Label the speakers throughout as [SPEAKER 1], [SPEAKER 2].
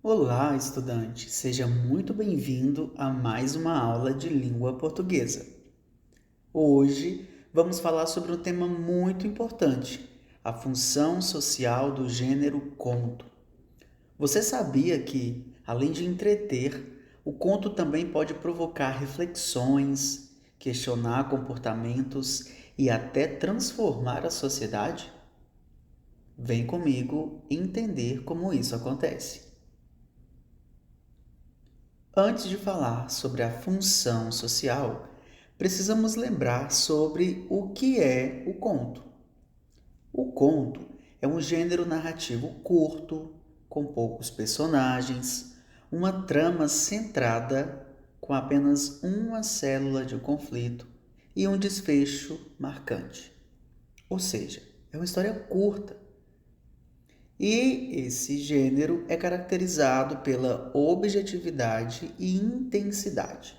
[SPEAKER 1] Olá, estudante! Seja muito bem-vindo a mais uma aula de língua portuguesa. Hoje vamos falar sobre um tema muito importante: a função social do gênero conto. Você sabia que, além de entreter, o conto também pode provocar reflexões, questionar comportamentos e até transformar a sociedade? Vem comigo entender como isso acontece. Antes de falar sobre a função social, precisamos lembrar sobre o que é o conto. O conto é um gênero narrativo curto, com poucos personagens, uma trama centrada com apenas uma célula de conflito e um desfecho marcante. Ou seja, é uma história curta. E esse gênero é caracterizado pela objetividade e intensidade.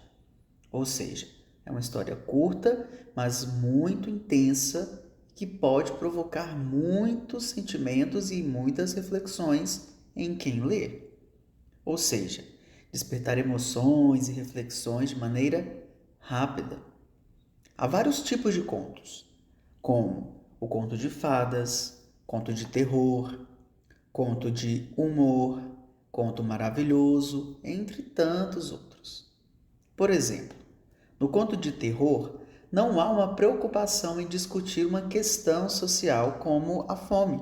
[SPEAKER 1] Ou seja, é uma história curta, mas muito intensa, que pode provocar muitos sentimentos e muitas reflexões em quem lê. Ou seja, despertar emoções e reflexões de maneira rápida. Há vários tipos de contos, como o conto de fadas, conto de terror, conto de humor, conto maravilhoso, entre tantos outros. Por exemplo, no conto de terror, não há uma preocupação em discutir uma questão social como a fome.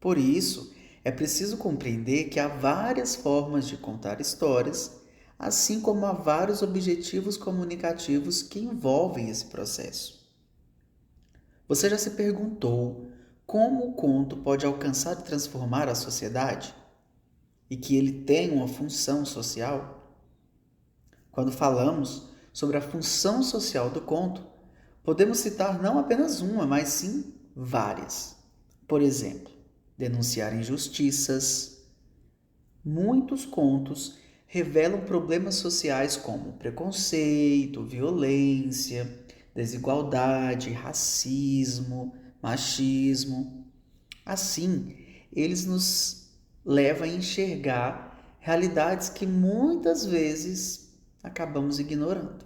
[SPEAKER 1] Por isso, é preciso compreender que há várias formas de contar histórias, assim como há vários objetivos comunicativos que envolvem esse processo. Você já se perguntou como o conto pode alcançar e transformar a sociedade? E que ele tem uma função social? Quando falamos sobre a função social do conto, podemos citar não apenas uma, mas sim várias. Por exemplo, denunciar injustiças. Muitos contos revelam problemas sociais como preconceito, violência, desigualdade, racismo, machismo. Assim, eles nos levam a enxergar realidades que muitas vezes acabamos ignorando.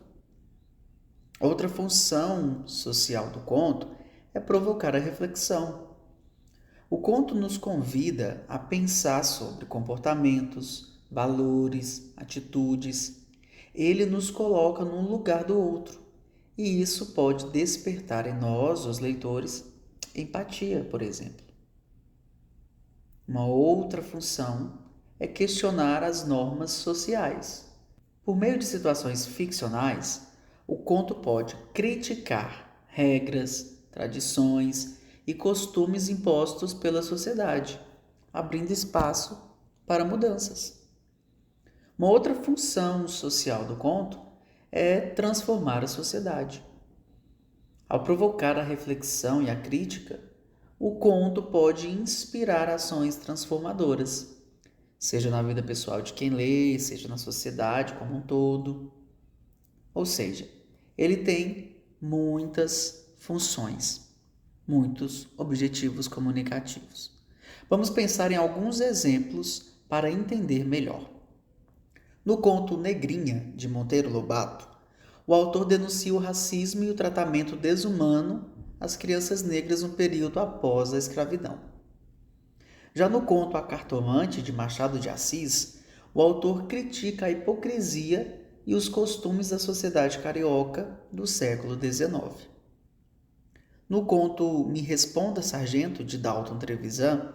[SPEAKER 1] Outra função social do conto é provocar a reflexão. O conto nos convida a pensar sobre comportamentos, valores, atitudes. Ele nos coloca num lugar do outro, e isso pode despertar em nós, os leitores, empatia, por exemplo. Uma outra função é questionar as normas sociais. Por meio de situações ficcionais, o conto pode criticar regras, tradições e costumes impostos pela sociedade, abrindo espaço para mudanças. Uma outra função social do conto é transformar a sociedade. Ao provocar a reflexão e a crítica, o conto pode inspirar ações transformadoras, seja na vida pessoal de quem lê, seja na sociedade como um todo. Ou seja, ele tem muitas funções, muitos objetivos comunicativos. Vamos pensar em alguns exemplos para entender melhor. No conto Negrinha, de Monteiro Lobato, o autor denuncia o racismo e o tratamento desumano às crianças negras no período após a escravidão. Já no conto A Cartomante, de Machado de Assis, o autor critica a hipocrisia e os costumes da sociedade carioca do século XIX. No conto Me Responda, Sargento, de Dalton Trevisan,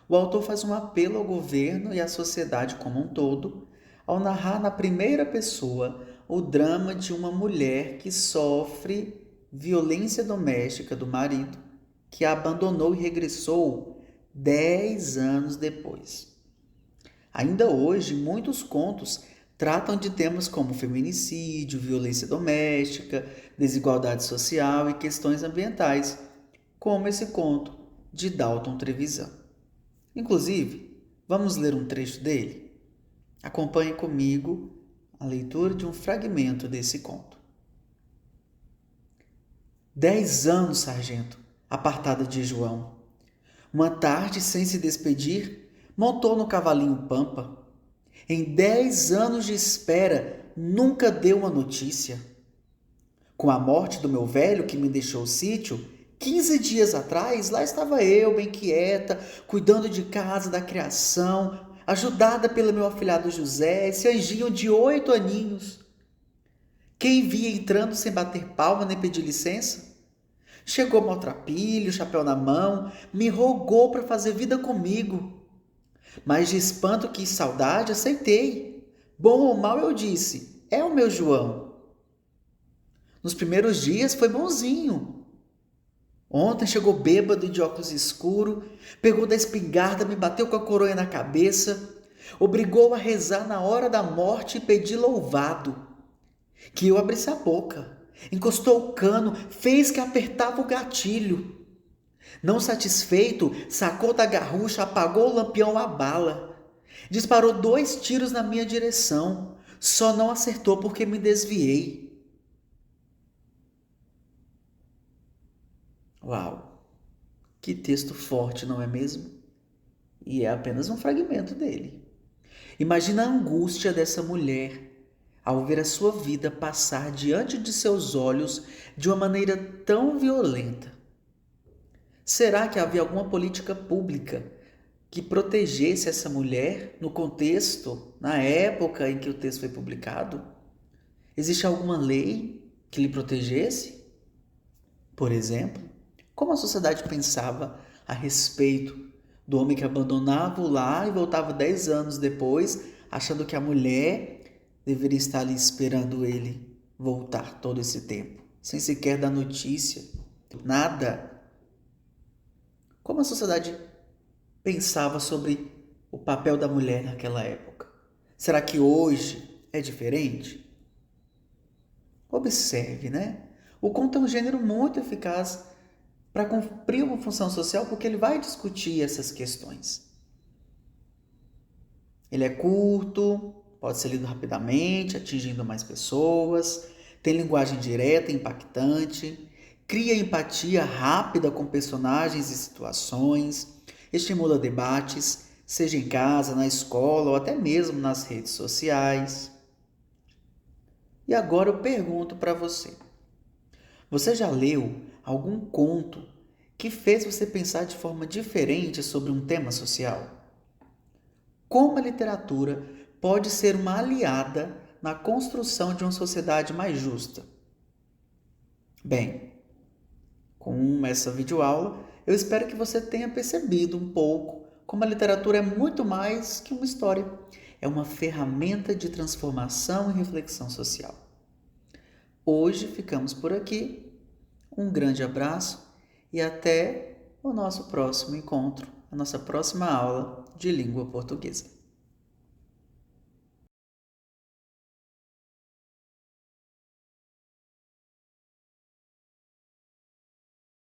[SPEAKER 1] o autor faz um apelo ao governo e à sociedade como um todo ao narrar na primeira pessoa o drama de uma mulher que sofre violência doméstica do marido, que a abandonou e regressou 10 anos depois. Ainda hoje, muitos contos tratam de temas como feminicídio, violência doméstica, desigualdade social e questões ambientais, como esse conto de Dalton Trevisan. Inclusive, vamos ler um trecho dele? Acompanhe comigo a leitura de um fragmento desse conto. 10 anos, sargento, apartada de João. Uma tarde, sem se despedir, montou no cavalinho Pampa. Em 10 anos de espera, nunca deu uma notícia. Com a morte do meu velho que me deixou o sítio, 15 dias atrás, lá estava eu, bem quieta, cuidando de casa, da criação, ajudada pelo meu afilhado José, esse anjinho de 8 aninhos. Quem via entrando sem bater palma nem pedir licença? Chegou maltrapilho, chapéu na mão, me rogou para fazer vida comigo. Mas de espanto que saudade, aceitei. Bom ou mal, eu disse, é o meu João. Nos primeiros dias foi bonzinho. Ontem chegou bêbado e de óculos escuro, pegou da espingarda, me bateu com a coroa na cabeça, obrigou a rezar na hora da morte e pedir louvado. Que eu abrisse a boca, encostou o cano, fez que apertava o gatilho. Não satisfeito, sacou da garrucha, apagou o lampião a bala. Disparou 2 tiros na minha direção, só não acertou porque me desviei. Uau, que texto forte, não é mesmo? E é apenas um fragmento dele. Imagina a angústia dessa mulher ao ver a sua vida passar diante de seus olhos de uma maneira tão violenta. Será que havia alguma política pública que protegesse essa mulher no contexto, na época em que o texto foi publicado? Existe alguma lei que lhe protegesse? Por exemplo, como a sociedade pensava a respeito do homem que abandonava o lar e voltava 10 anos depois, achando que a mulher deveria estar ali esperando ele voltar todo esse tempo, sem sequer dar notícia, nada. Como a sociedade pensava sobre o papel da mulher naquela época? Será que hoje é diferente? Observe, né? O conto é um gênero muito eficaz para cumprir uma função social porque ele vai discutir essas questões. Ele é curto, pode ser lido rapidamente, atingindo mais pessoas, tem linguagem direta e impactante, cria empatia rápida com personagens e situações, estimula debates, seja em casa, na escola ou até mesmo nas redes sociais. E agora eu pergunto para você: você já leu algum conto que fez você pensar de forma diferente sobre um tema social? Como a literatura pode ser uma aliada na construção de uma sociedade mais justa? Bem, com essa videoaula, eu espero que você tenha percebido um pouco como a literatura é muito mais que uma história. É uma ferramenta de transformação e reflexão social. Hoje ficamos por aqui. Um grande abraço e até o nosso próximo encontro, a nossa próxima aula de língua portuguesa.